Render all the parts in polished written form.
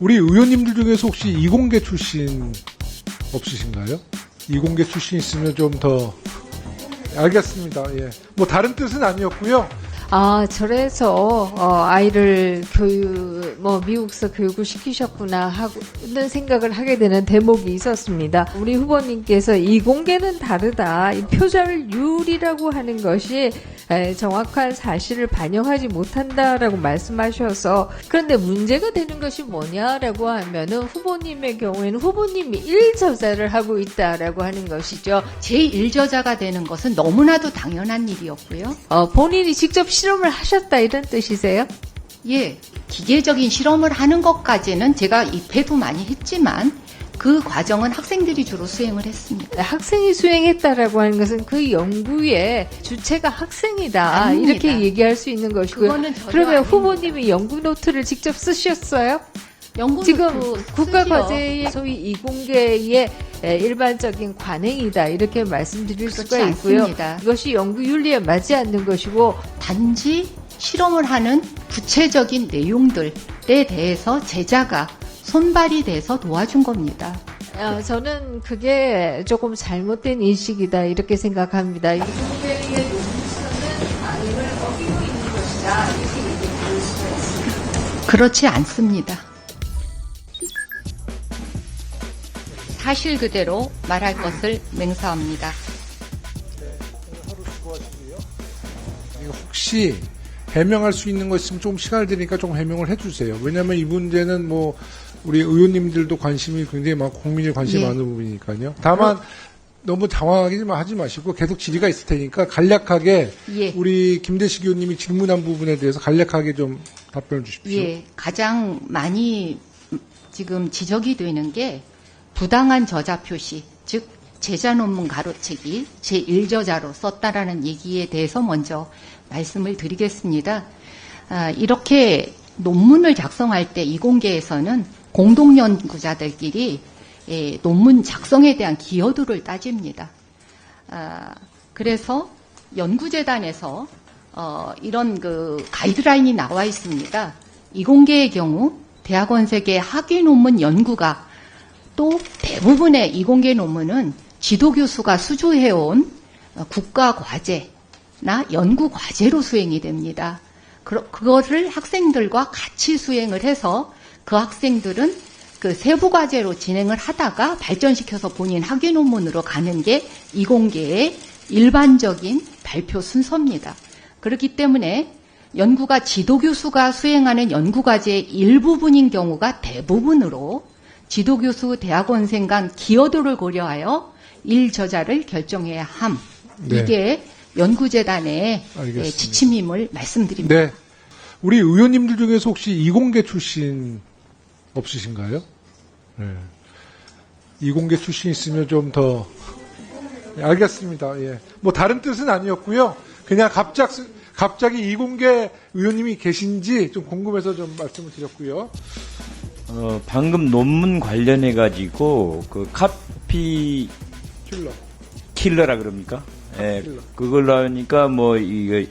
우리 의원님들 중에서 혹시 이공계 출신 없으신가요? 이공계 출신 있으면 좀 더. 알겠습니다. 예. 뭐 다른 뜻은 아니었고요. 저래서 아이를 미국서 교육을 시키셨구나 하는 생각을 하게 되는 대목이 있었습니다. 우리 후보님께서 이공계는 다르다. 이 표절률이라고 하는 것이 정확한 사실을 반영하지 못한다라고 말씀하셔서, 그런데 문제가 되는 것이 뭐냐라고 하면은 후보님의 경우에는 후보님이 일저자를 하고 있다라고 하는 것이죠. 제1저자가 되는 것은 너무나도 당연한 일이었고요. 본인이 직접 실험을 하셨다 이런 뜻이세요? 예, 기계적인 실험을 하는 것까지는 제가 입회도 많이 했지만 그 과정은 학생들이 주로 수행을 했습니다. 학생이 수행했다라고 하는 것은 그 연구의 주체가 학생이다. 아닙니다. 이렇게 얘기할 수 있는 것이고요. 그거는 전혀 그러면 아닙니다. 후보님이 연구 노트를 직접 쓰셨어요? 연구 지금 노트 국가과제의 소위 이공계의 일반적인 관행이다. 이렇게 말씀드릴 그렇지 수가 있고요. 않습니다. 이것이 연구윤리에 맞지 않는 것이고, 단지 실험을 하는 구체적인 내용들에 대해서 제자가 손발이 돼서 도와준 겁니다. 저는 그게 조금 잘못된 인식이다 이렇게 생각합니다. 이공계의 논리서는 관행을 어기고 있는 것이다 이렇게 얘기할 수가 있습니다. 그렇지 않습니다. 사실 그대로 말할 것을 맹세합니다. 하루 수고하시고요. 이거 혹시 해명할 수 있는 거 있으면 조금 시간을 드리니까 조금 해명을 해주세요. 왜냐하면 이 문제는 뭐 우리 의원님들도 관심이 굉장히 많고 국민의 관심이 예. 많은 부분이니까요. 다만 너무 당황하기만 하지 마시고 계속 질의가 있을 테니까 간략하게 예. 우리 김대식 의원님이 질문한 부분에 대해서 간략하게 좀 답변을 주십시오. 예, 가장 많이 지금 지적이 되는 게 부당한 저자 표시, 즉 제자 논문 가로채기 제1저자로 썼다라는 얘기에 대해서 먼저 말씀을 드리겠습니다. 이렇게 논문을 작성할 때 이공계에서는 공동 연구자들끼리 논문 작성에 대한 기여도를 따집니다. 그래서 연구재단에서 이런 그 가이드라인이 나와 있습니다. 이공계의 경우 대학원생의 학위 논문 연구가 또 대부분의 이공계 논문은 지도교수가 수주해온 국가 과제나 연구 과제로 수행이 됩니다. 그거를 학생들과 같이 수행을 해서 그 학생들은 그 세부 과제로 진행을 하다가 발전시켜서 본인 학위 논문으로 가는 게 이공계의 일반적인 발표 순서입니다. 그렇기 때문에 연구가 지도교수가 수행하는 연구과제의 일부분인 경우가 대부분으로 지도교수 대학원생 간 기여도를 고려하여 일저자를 결정해야 함. 네. 이게 연구재단의 알겠습니다. 지침임을 말씀드립니다. 네. 우리 의원님들 중에서 혹시 이공계 출신 없으신가요? 네. 이공계 출신 있으면 좀 더. 알겠습니다. 예. 뭐 다른 뜻은 아니었고요. 그냥 갑자기 이공계 의원님이 계신지 좀 궁금해서 좀 말씀을 드렸고요. 방금 논문 관련해가지고, 그, 카피 킬러라 그럽니까? 예, 킬러. 그걸로 하니까 뭐, 이거,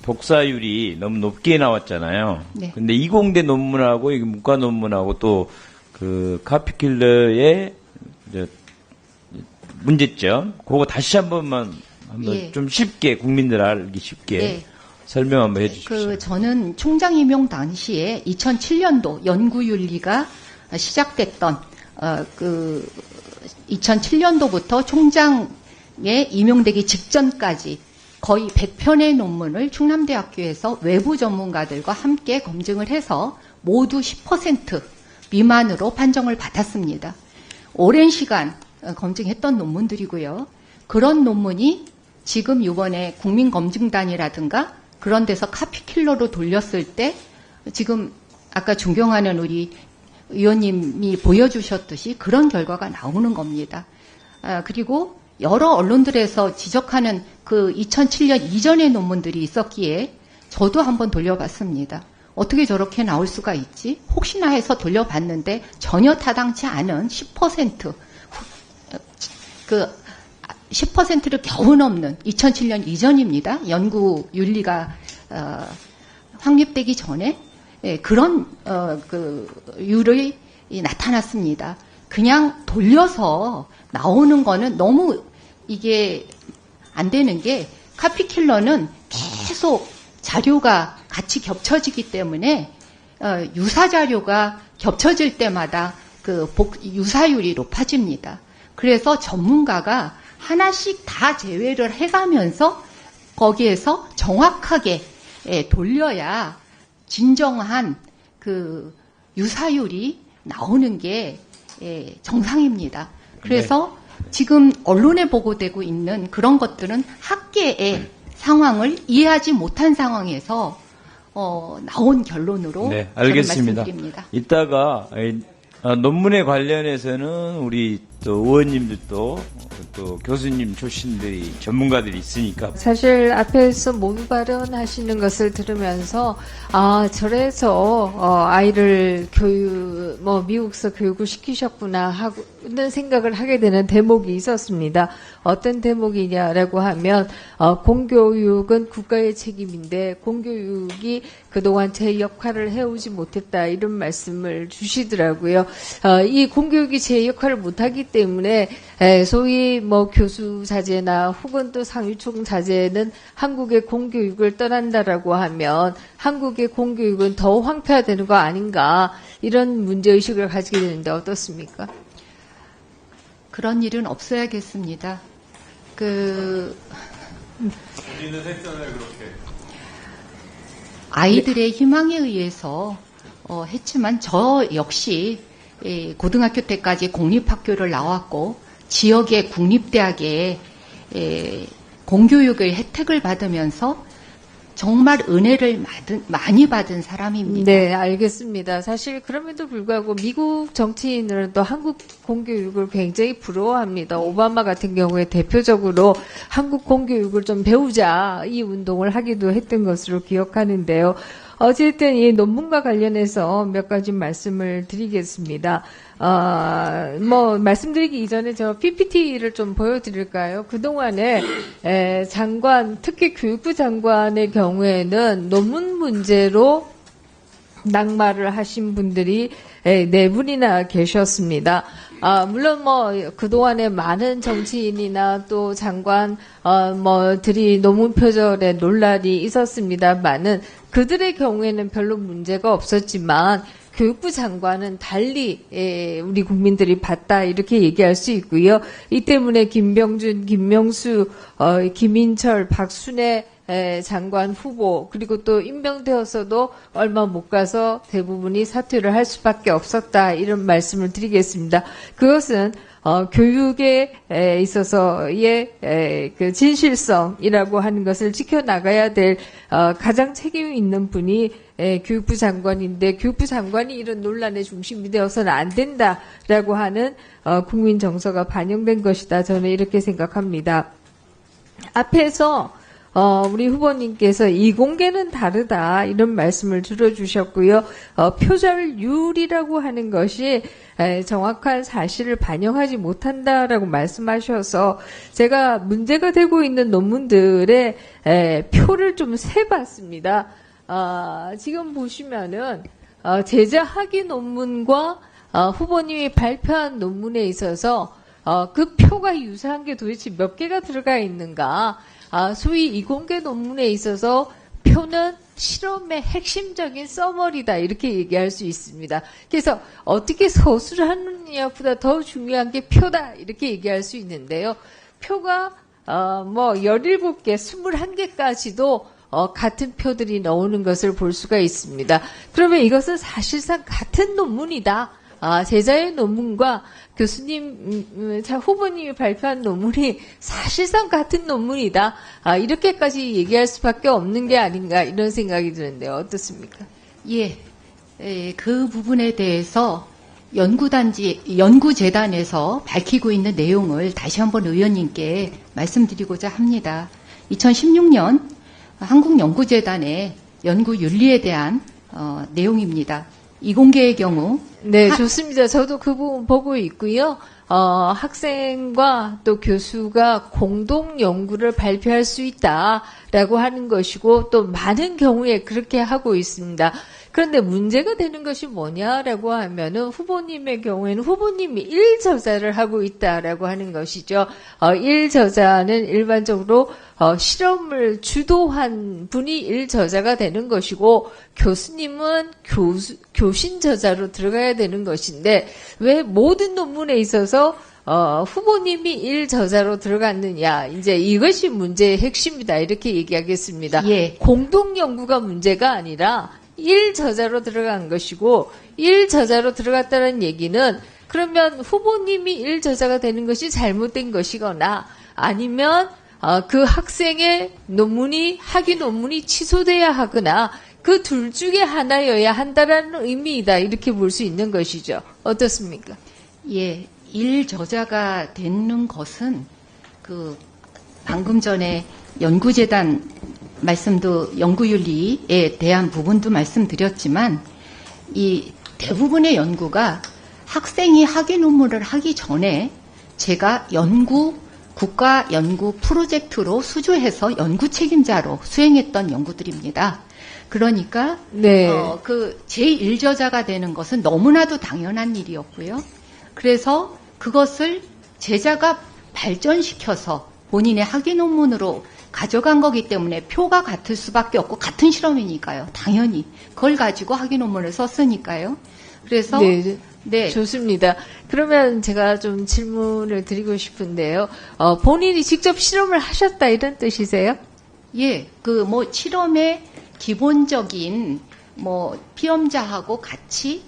복사율이 너무 높게 나왔잖아요. 네. 근데 이공대 논문하고, 이게 문과 논문하고 또, 그, 카피킬러의, 문제점, 그거 다시 한번 예. 좀 쉽게, 국민들 알기 쉽게 네. 설명 한번 해주십시오. 저는 총장 임용 당시에 2007년도 연구윤리가 시작됐던, 2007년도부터 총장에 임용되기 직전까지 거의 100편의 논문을 충남대학교에서 외부 전문가들과 함께 검증을 해서 모두 10% 미만으로 판정을 받았습니다. 오랜 시간 검증했던 논문들이고요. 그런 논문이 지금 이번에 국민검증단이라든가 그런 데서 카피킬러로 돌렸을 때 지금 아까 존경하는 우리 의원님이 보여주셨듯이 그런 결과가 나오는 겁니다. 그리고 여러 언론들에서 지적하는 그 2007년 이전의 논문들이 있었기에 저도 한번 돌려봤습니다. 어떻게 저렇게 나올 수가 있지? 혹시나 해서 돌려봤는데 전혀 타당치 않은 10%를 겨우 넘는 2007년 이전입니다. 연구 윤리가 확립되기 전에 그런 율이 나타났습니다. 그냥 돌려서 나오는 거는 너무 이게 안 되는 게 카피킬러는 계속 자료가 같이 겹쳐지기 때문에 유사 자료가 겹쳐질 때마다 유사율이 높아집니다. 그래서 전문가가 하나씩 다 제외를 해가면서 거기에서 정확하게 돌려야 진정한 유사율이 나오는 게 정상입니다. 그래서 지금 언론에 보고되고 있는 그런 것들은 학계의 상황을 이해하지 못한 상황에서 나온 결론으로 네, 저는 알겠습니다. 말씀드립니다. 이따가 논문에 관련해서는 우리 또 의원님들도 또 교수님 출신들이 전문가들이 있으니까 사실 앞에서 모두 발언하시는 것을 들으면서 저래서 아이를 미국서 교육을 시키셨구나 하는 생각을 하게 되는 대목이 있었습니다. 어떤 대목이냐라고 하면 공교육은 국가의 책임인데 공교육이 그동안 제 역할을 해오지 못했다 이런 말씀을 주시더라고요. 이 공교육이 제 역할을 못하기 때문에 소위 교수 자제나 혹은 또 상위총 자제는 한국의 공교육을 떠난다라고 하면 한국의 공교육은 더 황폐화되는 거 아닌가 이런 문제의식을 가지게 되는데 어떻습니까? 그런 일은 없어야겠습니다. 아이들의 희망에 의해서 했지만 저 역시 고등학교 때까지 공립학교를 나왔고 지역의 국립대학에 공교육의 혜택을 받으면서 정말 은혜를 많이 받은 사람입니다. 네, 알겠습니다. 사실 그럼에도 불구하고 미국 정치인들은 또 한국 공교육을 굉장히 부러워합니다. 오바마 같은 경우에 대표적으로 한국 공교육을 좀 배우자 이 운동을 하기도 했던 것으로 기억하는데요. 어쨌든 이 논문과 관련해서 몇 가지 말씀을 드리겠습니다. 말씀드리기 이전에 저 PPT를 좀 보여드릴까요? 그동안에 장관, 특히 교육부 장관의 경우에는 논문 문제로 낙마를 하신 분들이 4분이나 계셨습니다. 물론 그동안에 많은 정치인이나 또 장관, 들이 논문 표절에 논란이 있었습니다만은 그들의 경우에는 별로 문제가 없었지만 교육부 장관은 달리 우리 국민들이 봤다 이렇게 얘기할 수 있고요. 이 때문에 김병준, 김명수, 김인철, 박순애 장관 후보 그리고 또 임명되었어도 얼마 못 가서 대부분이 사퇴를 할 수밖에 없었다 이런 말씀을 드리겠습니다. 그것은 교육에 있어서의 그 진실성이라고 하는 것을 지켜나가야 될 가장 책임 있는 분이 교육부 장관인데 교육부 장관이 이런 논란의 중심이 되어서는 안 된다라고 하는 국민 정서가 반영된 것이다. 저는 이렇게 생각합니다. 앞에서 우리 후보님께서 이공계는 다르다 이런 말씀을 들어주셨고요. 표절률이라고 하는 것이 정확한 사실을 반영하지 못한다라고 말씀하셔서 제가 문제가 되고 있는 논문들의 표를 좀 세봤습니다. 지금 보시면은 제자 학위 논문과 후보님이 발표한 논문에 있어서 그 표가 유사한 게 도대체 몇 개가 들어가 있는가? 소위 이공계 논문에 있어서 표는 실험의 핵심적인 서머리다 이렇게 얘기할 수 있습니다. 그래서 어떻게 서술을 하느냐보다 더 중요한 게 표다 이렇게 얘기할 수 있는데요. 표가 17개, 21개까지도 같은 표들이 나오는 것을 볼 수가 있습니다. 그러면 이것은 사실상 같은 논문이다. 제자의 논문과 교수님, 후보님이 발표한 논문이 사실상 같은 논문이다. 이렇게까지 얘기할 수밖에 없는 게 아닌가 이런 생각이 드는데요. 어떻습니까? 예, 그 부분에 대해서 연구재단에서 밝히고 있는 내용을 다시 한번 의원님께 말씀드리고자 합니다. 2016년 한국연구재단의 연구윤리에 대한 내용입니다. 이공계의 경우 네, 좋습니다. 저도 그 부분 보고 있고요. 학생과 또 교수가 공동 연구를 발표할 수 있다라고 하는 것이고 또 많은 경우에 그렇게 하고 있습니다. 그런데 문제가 되는 것이 뭐냐라고 하면은 후보님의 경우에는 후보님이 1저자를 하고 있다라고 하는 것이죠. 1저자는 일반적으로 실험을 주도한 분이 1저자가 되는 것이고 교수님은 교신 저자로 들어가야 되는 것인데 왜 모든 논문에 있어서 후보님이 1저자로 들어갔느냐. 이제 이것이 문제의 핵심이다. 이렇게 얘기하겠습니다. 예. 공동 연구가 문제가 아니라 1저자로 들어간 것이고 1저자로 들어갔다는 얘기는 그러면 후보님이 1저자가 되는 것이 잘못된 것이거나 아니면 그 학생의 학위 논문이 취소돼야 하거나 그 둘 중에 하나여야 한다라는 의미이다. 이렇게 볼 수 있는 것이죠. 어떻습니까? 예, 1저자가 되는 것은 방금 전에 연구재단 말씀도 연구윤리에 대한 부분도 말씀드렸지만 이 대부분의 연구가 학생이 학위 논문을 하기 전에 제가 국가 연구 프로젝트로 수주해서 연구 책임자로 수행했던 연구들입니다. 그러니까 네. 제1저자가 되는 것은 너무나도 당연한 일이었고요. 그래서 그것을 제자가 발전시켜서 본인의 학위 논문으로 가져간 거기 때문에 표가 같을 수밖에 없고 같은 실험이니까요. 당연히 그걸 가지고 학위 논문을 썼으니까요. 그래서 네. 좋습니다. 그러면 제가 좀 질문을 드리고 싶은데요. 본인이 직접 실험을 하셨다 이런 뜻이세요? 예, 실험의 기본적인 피험자하고 같이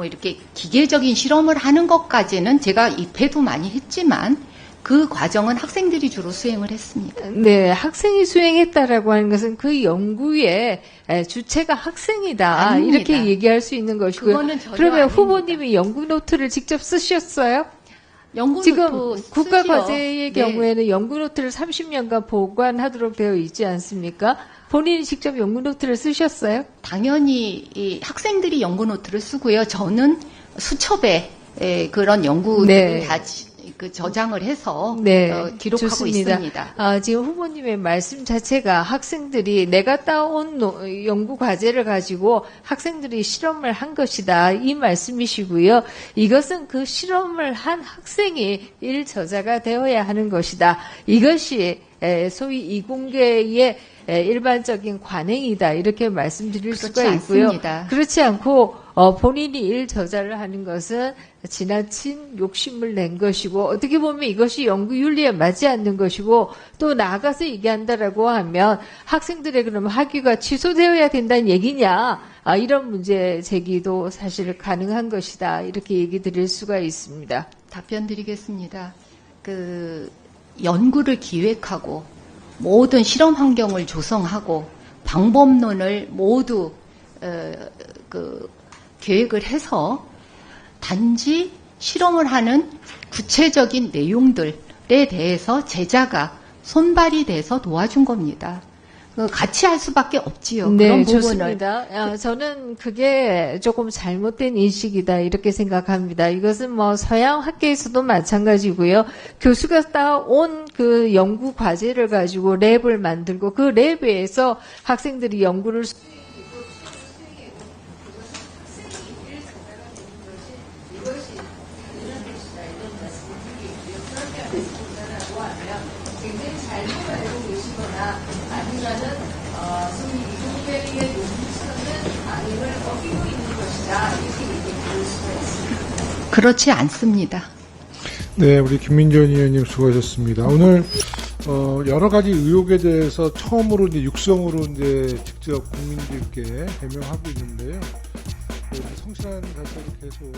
이렇게 기계적인 실험을 하는 것까지는 제가 입회도 많이 했지만 그 과정은 학생들이 주로 수행을 했습니다. 네, 학생이 수행했다라고 하는 것은 그 연구의 주체가 학생이다. 아닙니다. 이렇게 얘기할 수 있는 것이고요. 그거는 전혀 그러면 아닙니다. 후보님이 연구 노트를 직접 쓰셨어요? 지금 국가과제의 네. 경우에는 연구 노트를 30년간 보관하도록 되어 있지 않습니까? 본인이 직접 연구 노트를 쓰셨어요? 당연히 이 학생들이 연구 노트를 쓰고요. 저는 수첩에 그런 연구들을 네. 다 저장을 해서 기록하고 좋습니다. 있습니다. 지금 후보님의 말씀 자체가 학생들이 내가 따온 연구 과제를 가지고 학생들이 실험을 한 것이다. 이 말씀이시고요. 이것은 그 실험을 한 학생이 1저자가 되어야 하는 것이다. 이것이 소위 이공계의 일반적인 관행이다. 이렇게 말씀드릴 수가 있고요. 않습니다. 그렇지 않고 본인이 1저자를 하는 것은 지나친 욕심을 낸 것이고 어떻게 보면 이것이 연구윤리에 맞지 않는 것이고 또 나아가서 얘기한다라고 하면 학생들의 그럼 학위가 취소되어야 된다는 얘기냐 이런 문제 제기도 사실 가능한 것이다. 이렇게 얘기 드릴 수가 있습니다. 답변 드리겠습니다. 연구를 기획하고 모든 실험 환경을 조성하고 방법론을 모두 계획을 해서 단지 실험을 하는 구체적인 내용들에 대해서 제자가 손발이 돼서 도와준 겁니다. 같이 할 수밖에 없지요. 네, 그런 부분을. 좋습니다. 저는 그게 조금 잘못된 인식이다 이렇게 생각합니다. 이것은 서양 학계에서도 마찬가지고요. 교수가 따온 그 연구 과제를 가지고 랩을 만들고 그 랩에서 학생들이 연구를 굉장히 잘못 알고 계시거나 아니면은 소위 이공계의 논리서는 아님을 어기고 있는 것이다 이렇게 얘기할 수가 있습니다. 그렇지 않습니다. 네, 우리 김민전 의원님 수고하셨습니다. 오늘 여러 가지 의혹에 대해서 처음으로 이제 육성으로 이제 직접 국민들께 해명하고 있는데요. 성실한 발표를 계속